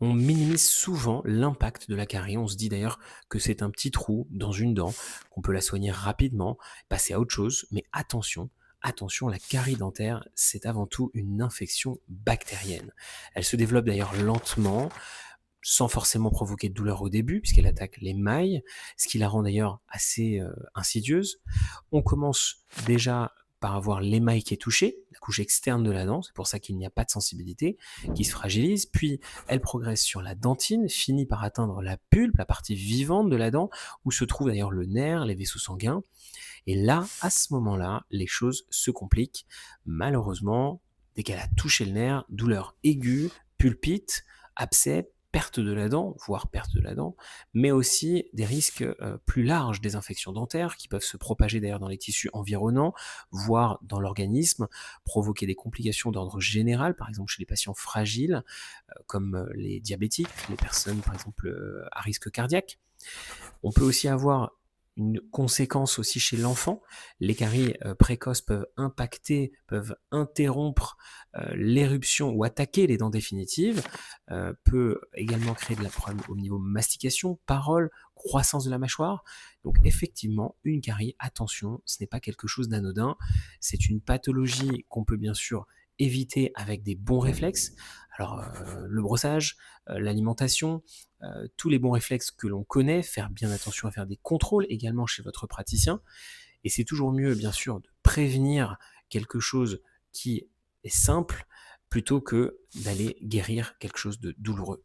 On minimise souvent l'impact de la carie. On se dit d'ailleurs que c'est un petit trou dans une dent, qu'on peut la soigner rapidement, passer à autre chose. Mais attention, attention, la carie dentaire, c'est avant tout une infection bactérienne. Elle se développe d'ailleurs lentement, sans forcément provoquer de douleur au début, puisqu'elle attaque les mailles, ce qui la rend d'ailleurs assez insidieuse. On commence déjà par avoir l'émail qui est touché, la couche externe de la dent, c'est pour ça qu'il n'y a pas de sensibilité, qui se fragilise, puis elle progresse sur la dentine, finit par atteindre la pulpe, la partie vivante de la dent, où se trouve d'ailleurs le nerf, les vaisseaux sanguins, et là, à ce moment-là, les choses se compliquent. Malheureusement, dès qu'elle a touché le nerf, douleur aiguë, pulpite, abcès, perte de la dent, voire perte de la dent, mais aussi des risques plus larges des infections dentaires qui peuvent se propager d'ailleurs dans les tissus environnants, voire dans l'organisme, provoquer des complications d'ordre général, par exemple chez les patients fragiles, comme les diabétiques, les personnes par exemple à risque cardiaque. On peut aussi avoir une conséquence aussi chez l'enfant. Les caries précoces peuvent impacter, peuvent interrompre l'éruption ou attaquer les dents définitives, peut également créer de la problème au niveau mastication, parole, croissance de la mâchoire. Donc effectivement, une carie, attention, ce n'est pas quelque chose d'anodin. C'est une pathologie qu'on peut bien sûr éviter avec des bons réflexes. Alors le brossage, l'alimentation, tous les bons réflexes que l'on connaît, faire bien attention à faire des contrôles également chez votre praticien. Et c'est toujours mieux, bien sûr, de prévenir quelque chose qui est simple plutôt que d'aller guérir quelque chose de douloureux.